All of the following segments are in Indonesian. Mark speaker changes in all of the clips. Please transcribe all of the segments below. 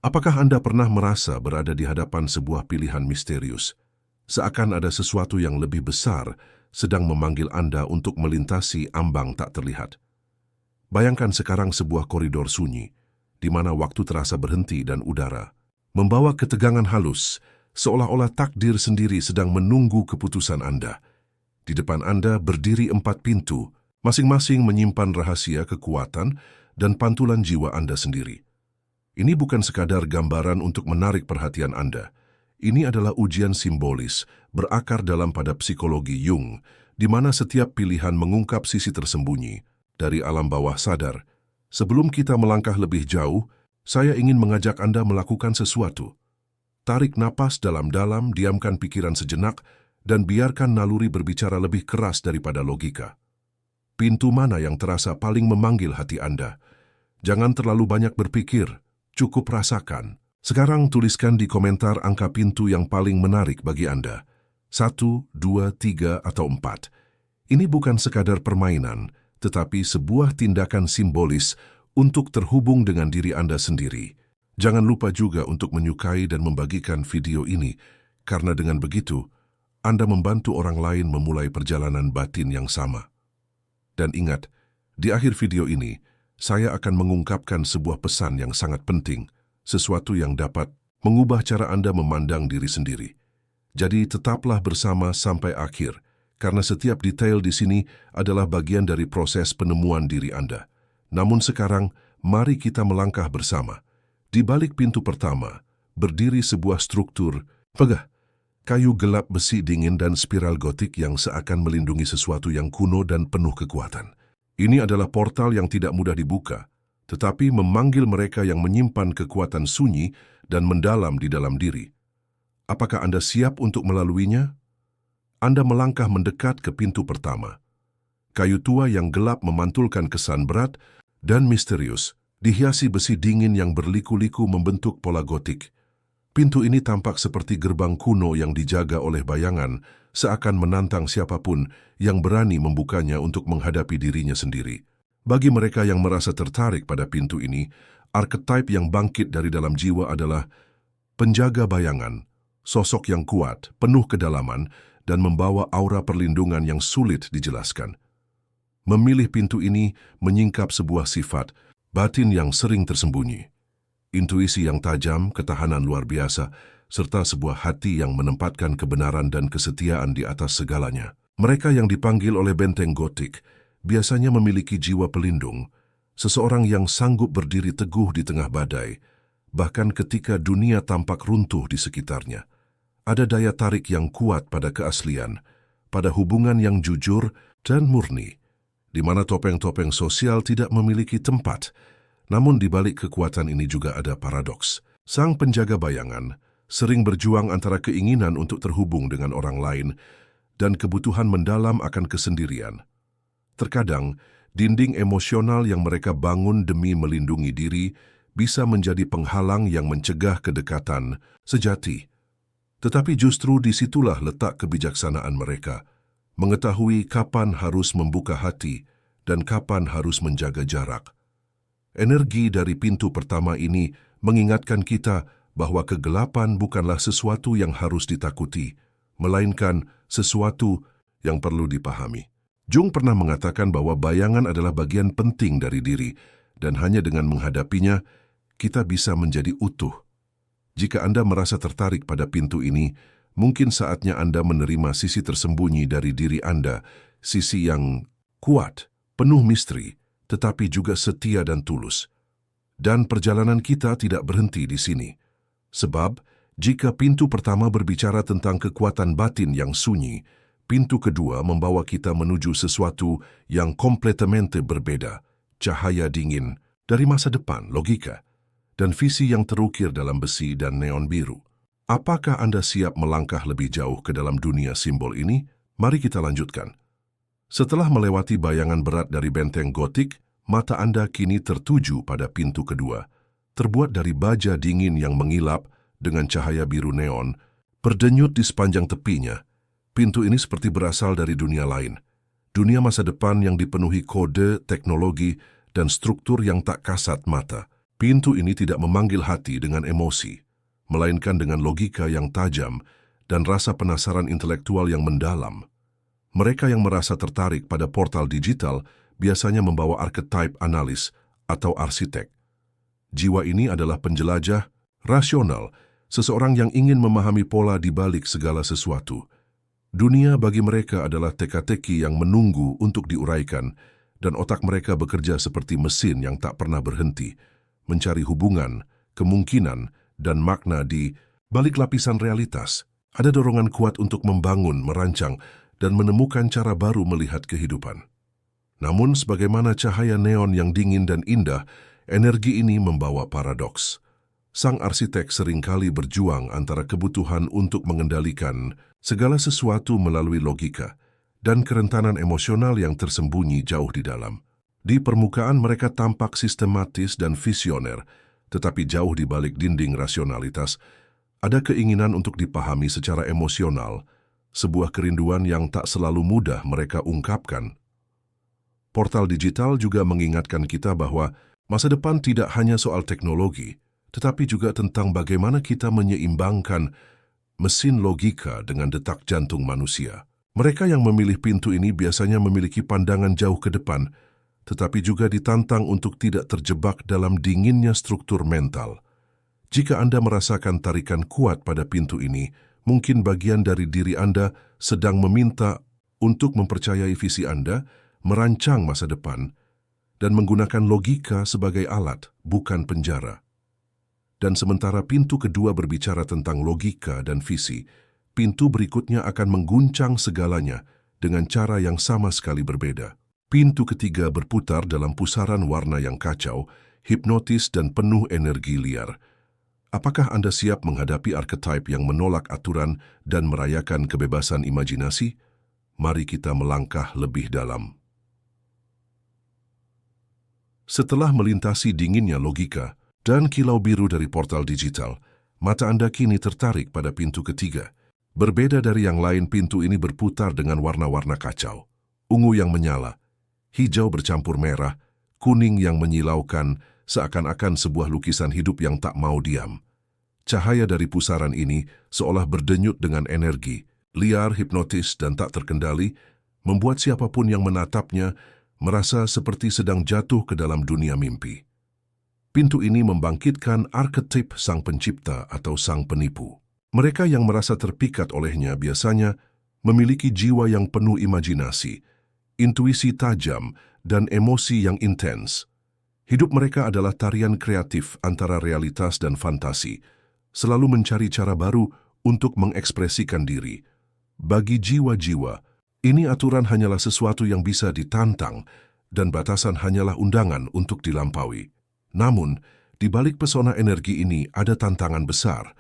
Speaker 1: Apakah Anda pernah merasa berada di hadapan sebuah pilihan misterius? Seakan ada sesuatu yang lebih besar sedang memanggil Anda untuk melintasi ambang tak terlihat. Bayangkan sekarang sebuah koridor sunyi, di mana waktu terasa berhenti dan udara membawa ketegangan halus, seolah-olah takdir sendiri sedang menunggu keputusan Anda. Di depan Anda berdiri 4 pintu, masing-masing menyimpan rahasia kekuatan dan pantulan jiwa Anda sendiri. Ini bukan sekadar gambaran untuk menarik perhatian Anda. Ini adalah ujian simbolis, berakar dalam pada psikologi Jung, di mana setiap pilihan mengungkap sisi tersembunyi dari alam bawah sadar. Sebelum kita melangkah lebih jauh, saya ingin mengajak Anda melakukan sesuatu. Tarik napas dalam-dalam, diamkan pikiran sejenak, dan biarkan naluri berbicara lebih keras daripada logika. Pintu mana yang terasa paling memanggil hati Anda? Jangan terlalu banyak berpikir, cukup rasakan. Sekarang tuliskan di komentar angka pintu yang paling menarik bagi Anda. 1, 2, 3, atau 4. Ini bukan sekadar permainan, tetapi sebuah tindakan simbolis untuk terhubung dengan diri Anda sendiri. Jangan lupa juga untuk menyukai dan membagikan video ini, karena dengan begitu, Anda membantu orang lain memulai perjalanan batin yang sama. Dan ingat, di akhir video ini, saya akan mengungkapkan sebuah pesan yang sangat penting, sesuatu yang dapat mengubah cara Anda memandang diri sendiri. Jadi tetaplah bersama sampai akhir, karena setiap detail di sini adalah bagian dari proses penemuan diri Anda. Namun sekarang, mari kita melangkah bersama. Di balik pintu pertama, berdiri sebuah struktur, kayu gelap, besi dingin, dan spiral gotik yang seakan melindungi sesuatu yang kuno dan penuh kekuatan. Ini adalah portal yang tidak mudah dibuka, tetapi memanggil mereka yang menyimpan kekuatan sunyi dan mendalam di dalam diri. Apakah Anda siap untuk melaluinya? Anda melangkah mendekat ke pintu pertama. Kayu tua yang gelap memantulkan kesan berat dan misterius, dihiasi besi dingin yang berliku-liku membentuk pola gotik. Pintu ini tampak seperti gerbang kuno yang dijaga oleh bayangan, seakan menantang siapapun yang berani membukanya untuk menghadapi dirinya sendiri. Bagi mereka yang merasa tertarik pada pintu ini, archetype yang bangkit dari dalam jiwa adalah penjaga bayangan, sosok yang kuat, penuh kedalaman, dan membawa aura perlindungan yang sulit dijelaskan. Memilih pintu ini menyingkap sebuah sifat batin yang sering tersembunyi. Intuisi yang tajam, ketahanan luar biasa, serta sebuah hati yang menempatkan kebenaran dan kesetiaan di atas segalanya. Mereka yang dipanggil oleh benteng gotik biasanya memiliki jiwa pelindung, seseorang yang sanggup berdiri teguh di tengah badai, bahkan ketika dunia tampak runtuh di sekitarnya. Ada daya tarik yang kuat pada keaslian, pada hubungan yang jujur dan murni, di mana topeng-topeng sosial tidak memiliki tempat. Namun di balik kekuatan ini juga ada paradoks. Sang penjaga bayangan sering berjuang antara keinginan untuk terhubung dengan orang lain dan kebutuhan mendalam akan kesendirian. Terkadang, dinding emosional yang mereka bangun demi melindungi diri bisa menjadi penghalang yang mencegah kedekatan sejati. Tetapi justru disitulah letak kebijaksanaan mereka, mengetahui kapan harus membuka hati dan kapan harus menjaga jarak. Energi dari pintu pertama ini mengingatkan kita bahwa kegelapan bukanlah sesuatu yang harus ditakuti, melainkan sesuatu yang perlu dipahami. Jung pernah mengatakan bahwa bayangan adalah bagian penting dari diri, dan hanya dengan menghadapinya, kita bisa menjadi utuh. Jika Anda merasa tertarik pada pintu ini, mungkin saatnya Anda menerima sisi tersembunyi dari diri Anda, sisi yang kuat, penuh misteri, tetapi juga setia dan tulus. Dan perjalanan kita tidak berhenti di sini. Sebab, jika pintu pertama berbicara tentang kekuatan batin yang sunyi, pintu kedua membawa kita menuju sesuatu yang kompletamente berbeda, cahaya dingin dari masa depan, logika, dan visi yang terukir dalam besi dan neon biru. Apakah Anda siap melangkah lebih jauh ke dalam dunia simbol ini? Mari kita lanjutkan. Setelah melewati bayangan berat dari benteng gotik, mata Anda kini tertuju pada pintu kedua, terbuat dari baja dingin yang mengilap dengan cahaya biru neon, berdenyut di sepanjang tepinya. Pintu ini seperti berasal dari dunia lain, dunia masa depan yang dipenuhi kode, teknologi, dan struktur yang tak kasat mata. Pintu ini tidak memanggil hati dengan emosi, melainkan dengan logika yang tajam dan rasa penasaran intelektual yang mendalam. Mereka yang merasa tertarik pada portal digital biasanya membawa archetype analis atau arsitek. Jiwa ini adalah penjelajah, rasional, seseorang yang ingin memahami pola di balik segala sesuatu. Dunia bagi mereka adalah teka-teki yang menunggu untuk diuraikan, dan otak mereka bekerja seperti mesin yang tak pernah berhenti, mencari hubungan, kemungkinan, dan makna di balik lapisan realitas. Ada dorongan kuat untuk membangun, merancang, dan menemukan cara baru melihat kehidupan. Namun, sebagaimana cahaya neon yang dingin dan indah, energi ini membawa paradoks. Sang arsitek seringkali berjuang antara kebutuhan untuk mengendalikan segala sesuatu melalui logika dan kerentanan emosional yang tersembunyi jauh di dalam. Di permukaan mereka tampak sistematis dan visioner, tetapi jauh di balik dinding rasionalitas, ada keinginan untuk dipahami secara emosional, sebuah kerinduan yang tak selalu mudah mereka ungkapkan. Portal digital juga mengingatkan kita bahwa masa depan tidak hanya soal teknologi, tetapi juga tentang bagaimana kita menyeimbangkan mesin logika dengan detak jantung manusia. Mereka yang memilih pintu ini biasanya memiliki pandangan jauh ke depan, tetapi juga ditantang untuk tidak terjebak dalam dinginnya struktur mental. Jika Anda merasakan tarikan kuat pada pintu ini, mungkin bagian dari diri Anda sedang meminta untuk mempercayai visi Anda, merancang masa depan, dan menggunakan logika sebagai alat, bukan penjara. Dan sementara pintu kedua berbicara tentang logika dan visi, pintu berikutnya akan mengguncang segalanya dengan cara yang sama sekali berbeda. Pintu ketiga berputar dalam pusaran warna yang kacau, hipnotis dan penuh energi liar. Apakah Anda siap menghadapi archetype yang menolak aturan dan merayakan kebebasan imajinasi? Mari kita melangkah lebih dalam. Setelah melintasi dinginnya logika dan kilau biru dari portal digital, mata Anda kini tertarik pada pintu ketiga. Berbeda dari yang lain, pintu ini berputar dengan warna-warna kacau. Ungu yang menyala, hijau bercampur merah, kuning yang menyilaukan, seakan-akan sebuah lukisan hidup yang tak mau diam. Cahaya dari pusaran ini seolah berdenyut dengan energi, liar, hipnotis, dan tak terkendali, membuat siapapun yang menatapnya merasa seperti sedang jatuh ke dalam dunia mimpi. Pintu ini membangkitkan archetype sang pencipta atau sang penipu. Mereka yang merasa terpikat olehnya biasanya memiliki jiwa yang penuh imajinasi, intuisi tajam, dan emosi yang intens. Hidup mereka adalah tarian kreatif antara realitas dan fantasi, selalu mencari cara baru untuk mengekspresikan diri. Bagi jiwa-jiwa, ini aturan hanyalah sesuatu yang bisa ditantang, dan batasan hanyalah undangan untuk dilampaui. Namun, di balik pesona energi ini ada tantangan besar.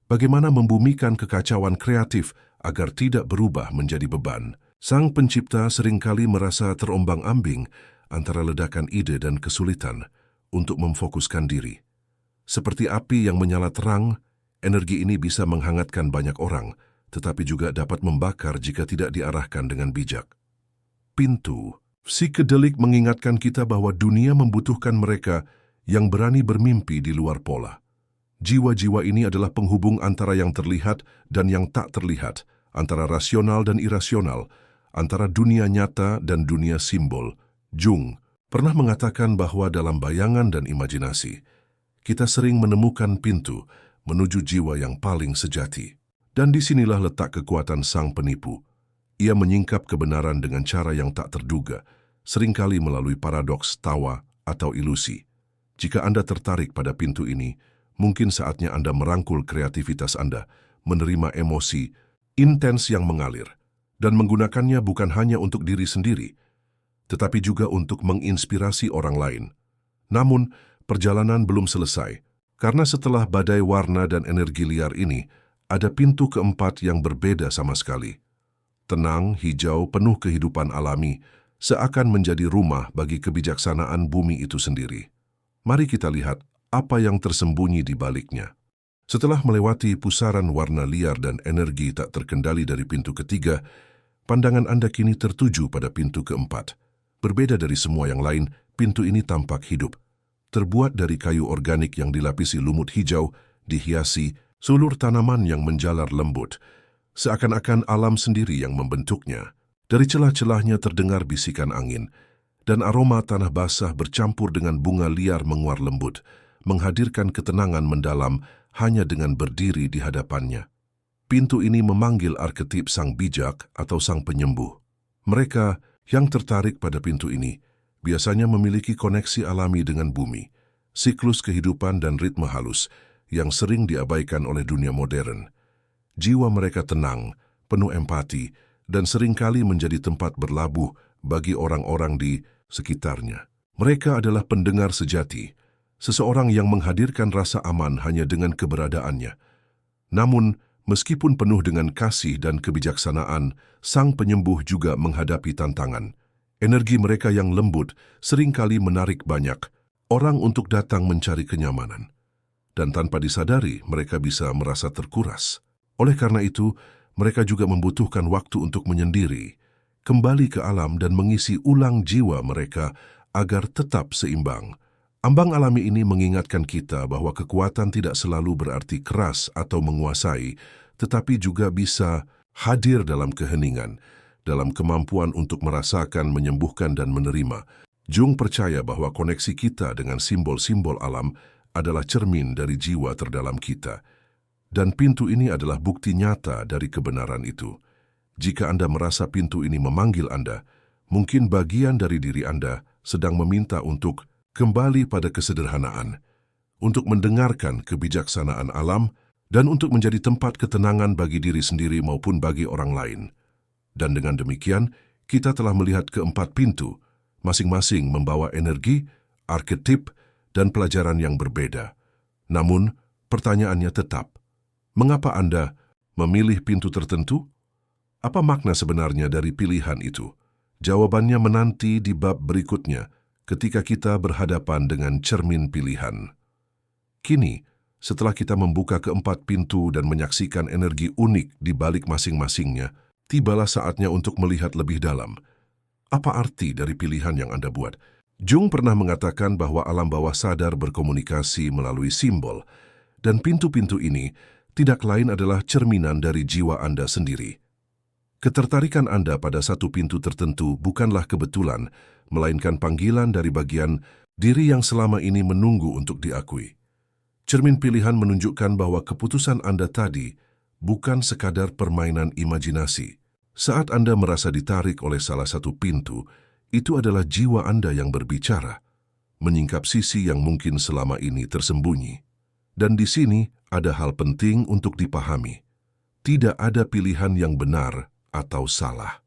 Speaker 1: Bagaimana membumikan kekacauan kreatif agar tidak berubah menjadi beban? Sang pencipta seringkali merasa terombang-ambing antara ledakan ide dan kesulitan untuk memfokuskan diri. Seperti api yang menyala terang, energi ini bisa menghangatkan banyak orang, tetapi juga dapat membakar jika tidak diarahkan dengan bijak. Pintu psikedelik mengingatkan kita bahwa dunia membutuhkan mereka yang berani bermimpi di luar pola. Jiwa-jiwa ini adalah penghubung antara yang terlihat dan yang tak terlihat, antara rasional dan irasional, antara dunia nyata dan dunia simbol. Jung pernah mengatakan bahwa dalam bayangan dan imajinasi, kita sering menemukan pintu menuju jiwa yang paling sejati. Dan disinilah letak kekuatan sang penipu. Ia menyingkap kebenaran dengan cara yang tak terduga, seringkali melalui paradoks, tawa, atau ilusi. Jika Anda tertarik pada pintu ini, mungkin saatnya Anda merangkul kreativitas Anda, menerima emosi intens yang mengalir, dan menggunakannya bukan hanya untuk diri sendiri, tetapi juga untuk menginspirasi orang lain. Namun, perjalanan belum selesai, karena setelah badai warna dan energi liar ini, ada pintu keempat yang berbeda sama sekali. Tenang, hijau, penuh kehidupan alami, seakan menjadi rumah bagi kebijaksanaan bumi itu sendiri. Mari kita lihat apa yang tersembunyi di baliknya. Setelah melewati pusaran warna liar dan energi tak terkendali dari pintu ketiga, pandangan Anda kini tertuju pada pintu keempat. Berbeda dari semua yang lain, pintu ini tampak hidup. terbuat dari kayu organik yang dilapisi lumut hijau, dihiasi sulur tanaman yang menjalar lembut, seakan-akan alam sendiri yang membentuknya. Dari celah-celahnya terdengar bisikan angin, dan aroma tanah basah bercampur dengan bunga liar menguar lembut, menghadirkan ketenangan mendalam hanya dengan berdiri di hadapannya. Pintu ini memanggil arketip sang bijak atau sang penyembuh. Mereka yang tertarik pada pintu ini biasanya memiliki koneksi alami dengan bumi, siklus kehidupan dan ritme halus yang sering diabaikan oleh dunia modern. Jiwa mereka tenang, penuh empati, dan seringkali menjadi tempat berlabuh bagi orang-orang di sekitarnya. Mereka adalah pendengar sejati, seseorang yang menghadirkan rasa aman hanya dengan keberadaannya. Namun, meskipun penuh dengan kasih dan kebijaksanaan, sang penyembuh juga menghadapi tantangan. Energi mereka yang lembut seringkali menarik banyak orang untuk datang mencari kenyamanan. Dan tanpa disadari, mereka bisa merasa terkuras. Oleh karena itu, mereka juga membutuhkan waktu untuk menyendiri, kembali ke alam dan mengisi ulang jiwa mereka agar tetap seimbang. Ambang alami ini mengingatkan kita bahwa kekuatan tidak selalu berarti keras atau menguasai, tetapi juga bisa hadir dalam keheningan, dalam kemampuan untuk merasakan, menyembuhkan, dan menerima. Jung percaya bahwa koneksi kita dengan simbol-simbol alam adalah cermin dari jiwa terdalam kita. Dan pintu ini adalah bukti nyata dari kebenaran itu. Jika Anda merasa pintu ini memanggil Anda, mungkin bagian dari diri Anda sedang meminta untuk kembali pada kesederhanaan, untuk mendengarkan kebijaksanaan alam, dan untuk menjadi tempat ketenangan bagi diri sendiri maupun bagi orang lain. Dan dengan demikian, kita telah melihat keempat pintu, masing-masing membawa energi, arketip, dan pelajaran yang berbeda. Namun, pertanyaannya tetap, mengapa Anda memilih pintu tertentu? Apa makna sebenarnya dari pilihan itu? Jawabannya menanti di bab berikutnya ketika kita berhadapan dengan cermin pilihan. Kini, setelah kita membuka keempat pintu dan menyaksikan energi unik di balik masing-masingnya, tibalah saatnya untuk melihat lebih dalam. Apa arti dari pilihan yang Anda buat? Jung pernah mengatakan bahwa alam bawah sadar berkomunikasi melalui simbol, dan pintu-pintu ini tidak lain adalah cerminan dari jiwa Anda sendiri. Ketertarikan Anda pada satu pintu tertentu bukanlah kebetulan, melainkan panggilan dari bagian diri yang selama ini menunggu untuk diakui. Cermin pilihan menunjukkan bahwa keputusan Anda tadi bukan sekadar permainan imajinasi. Saat Anda merasa ditarik oleh salah satu pintu, itu adalah jiwa Anda yang berbicara, menyingkap sisi yang mungkin selama ini tersembunyi. Dan di sini ada hal penting untuk dipahami. Tidak ada pilihan yang benar atau salah.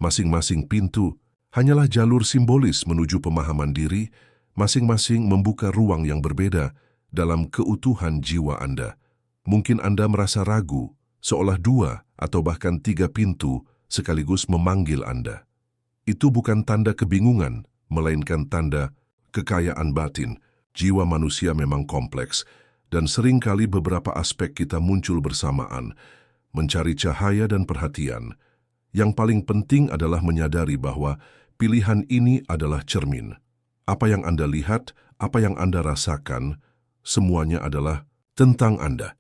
Speaker 1: Masing-masing pintu hanyalah jalur simbolis menuju pemahaman diri, masing-masing membuka ruang yang berbeda dalam keutuhan jiwa Anda. Mungkin Anda merasa ragu, seolah 2 atau bahkan 3 pintu sekaligus memanggil Anda. Itu bukan tanda kebingungan, melainkan tanda kekayaan batin. Jiwa manusia memang kompleks, dan seringkali beberapa aspek kita muncul bersamaan, mencari cahaya dan perhatian. Yang paling penting adalah menyadari bahwa pilihan ini adalah cermin. Apa yang Anda lihat, apa yang Anda rasakan, semuanya adalah tentang Anda.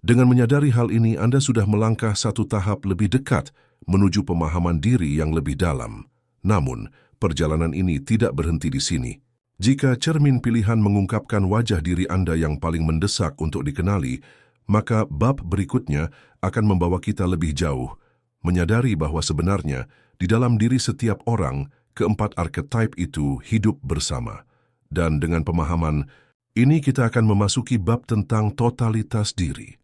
Speaker 1: Dengan menyadari hal ini, Anda sudah melangkah satu tahap lebih dekat menuju pemahaman diri yang lebih dalam. Namun, perjalanan ini tidak berhenti di sini. Jika cermin pilihan mengungkapkan wajah diri Anda yang paling mendesak untuk dikenali, maka bab berikutnya akan membawa kita lebih jauh, menyadari bahwa sebenarnya di dalam diri setiap orang, keempat archetype itu hidup bersama. Dan dengan pemahaman ini kita akan memasuki bab tentang totalitas diri.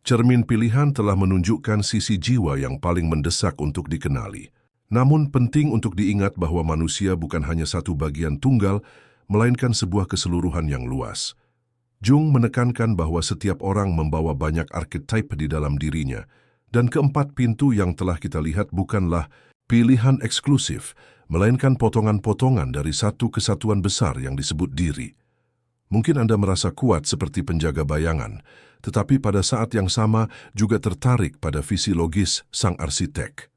Speaker 1: Cermin pilihan telah menunjukkan sisi jiwa yang paling mendesak untuk dikenali. Namun penting untuk diingat bahwa manusia bukan hanya satu bagian tunggal, melainkan sebuah keseluruhan yang luas. Jung menekankan bahwa setiap orang membawa banyak archetype di dalam dirinya, dan keempat pintu yang telah kita lihat bukanlah pilihan eksklusif, melainkan potongan-potongan dari satu kesatuan besar yang disebut diri. Mungkin Anda merasa kuat seperti penjaga bayangan, tetapi pada saat yang sama juga tertarik pada visi logis sang arsitek.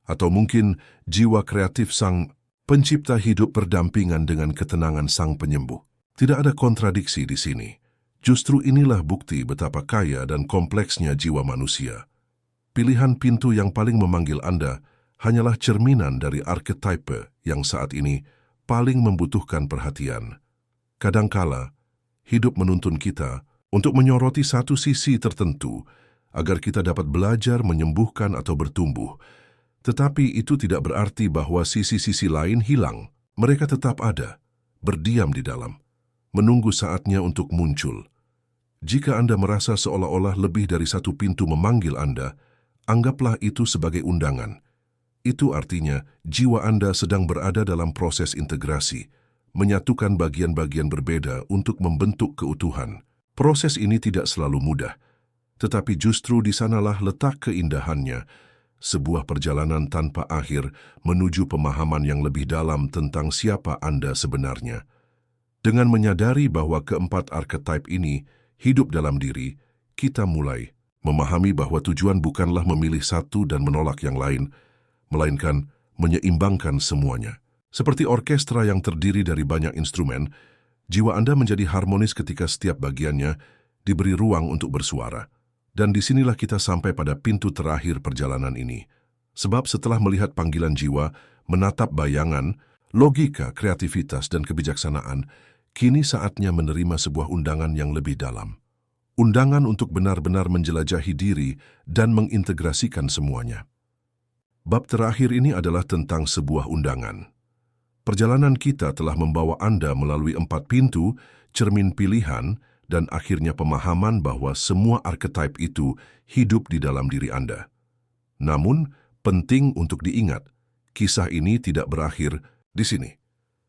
Speaker 1: Atau mungkin jiwa kreatif sang pencipta hidup berdampingan dengan ketenangan sang penyembuh. Tidak ada kontradiksi di sini. Justru inilah bukti betapa kaya dan kompleksnya jiwa manusia. Pilihan pintu yang paling memanggil Anda hanyalah cerminan dari arketipe yang saat ini paling membutuhkan perhatian. Kadangkala, hidup menuntun kita untuk menyoroti satu sisi tertentu agar kita dapat belajar menyembuhkan atau bertumbuh. Tetapi itu tidak berarti bahwa sisi-sisi lain hilang. Mereka tetap ada, berdiam di dalam, menunggu saatnya untuk muncul. Jika Anda merasa seolah-olah lebih dari satu pintu memanggil Anda, anggaplah itu sebagai undangan. Itu artinya jiwa Anda sedang berada dalam proses integrasi, menyatukan bagian-bagian berbeda untuk membentuk keutuhan. Proses ini tidak selalu mudah, tetapi justru di sanalah letak keindahannya, sebuah perjalanan tanpa akhir menuju pemahaman yang lebih dalam tentang siapa Anda sebenarnya. Dengan menyadari bahwa keempat arketipe ini hidup dalam diri, kita mulai memahami bahwa tujuan bukanlah memilih satu dan menolak yang lain, melainkan menyeimbangkan semuanya. Seperti orkestra yang terdiri dari banyak instrumen, jiwa Anda menjadi harmonis ketika setiap bagiannya diberi ruang untuk bersuara. Dan disinilah kita sampai pada pintu terakhir perjalanan ini. Sebab setelah melihat panggilan jiwa, menatap bayangan, logika, kreativitas, dan kebijaksanaan, kini saatnya menerima sebuah undangan yang lebih dalam. Undangan untuk benar-benar menjelajahi diri dan mengintegrasikan semuanya. Bab terakhir ini adalah tentang sebuah undangan. Perjalanan kita telah membawa Anda melalui 4 pintu, cermin pilihan, dan akhirnya pemahaman bahwa semua arketipe itu hidup di dalam diri Anda. Namun, penting untuk diingat, kisah ini tidak berakhir di sini.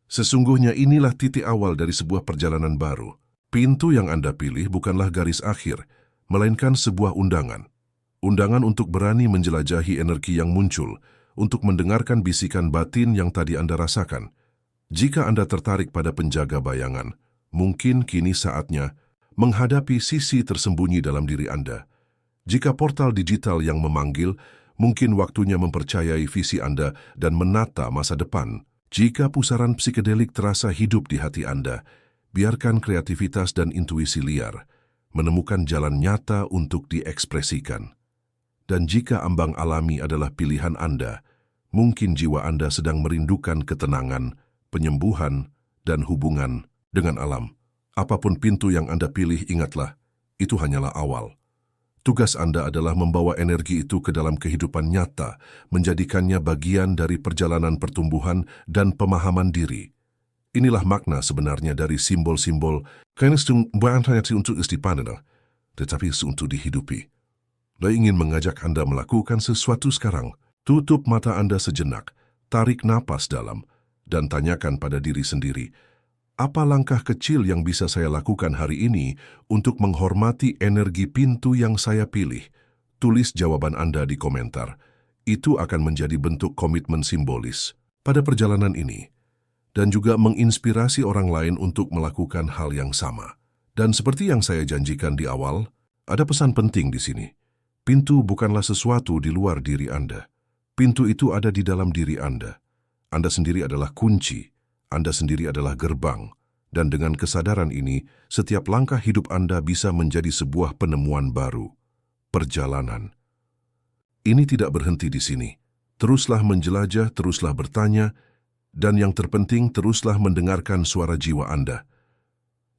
Speaker 1: Sesungguhnya inilah titik awal dari sebuah perjalanan baru. Pintu yang Anda pilih bukanlah garis akhir, melainkan sebuah undangan. Undangan untuk berani menjelajahi energi yang muncul, untuk mendengarkan bisikan batin yang tadi Anda rasakan. Jika Anda tertarik pada penjaga bayangan, mungkin kini saatnya menghadapi sisi tersembunyi dalam diri Anda. Jika portal digital yang memanggil, mungkin waktunya mempercayai visi Anda dan menata masa depan. Jika pusaran psikedelik terasa hidup di hati Anda, biarkan kreativitas dan intuisi liar menemukan jalan nyata untuk diekspresikan. Dan jika ambang alami adalah pilihan Anda, mungkin jiwa Anda sedang merindukan ketenangan, penyembuhan, dan hubungan dengan alam. Apapun pintu yang Anda pilih, ingatlah, itu hanyalah awal. Tugas Anda adalah membawa energi itu ke dalam kehidupan nyata, menjadikannya bagian dari perjalanan pertumbuhan dan pemahaman diri. Inilah makna sebenarnya dari simbol-simbol, bukan hanya untuk istipadah, tetapi untuk dihidupi. Saya ingin mengajak Anda melakukan sesuatu sekarang. Tutup mata Anda sejenak, tarik napas dalam, dan tanyakan pada diri sendiri, apa langkah kecil yang bisa saya lakukan hari ini untuk menghormati energi pintu yang saya pilih? Tulis jawaban Anda di komentar. Itu akan menjadi bentuk komitmen simbolis pada perjalanan ini, dan juga menginspirasi orang lain untuk melakukan hal yang sama. Dan seperti yang saya janjikan di awal, ada pesan penting di sini. Pintu bukanlah sesuatu di luar diri Anda. Pintu itu ada di dalam diri Anda. Anda sendiri adalah kunci. Anda sendiri adalah gerbang, dan dengan kesadaran ini, setiap langkah hidup Anda bisa menjadi sebuah penemuan baru, perjalanan. Ini tidak berhenti di sini. Teruslah menjelajah, teruslah bertanya, dan yang terpenting, teruslah mendengarkan suara jiwa Anda.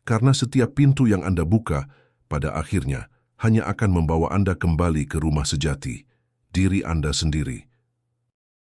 Speaker 1: Karena setiap pintu yang Anda buka, pada akhirnya, hanya akan membawa Anda kembali ke rumah sejati, diri Anda sendiri.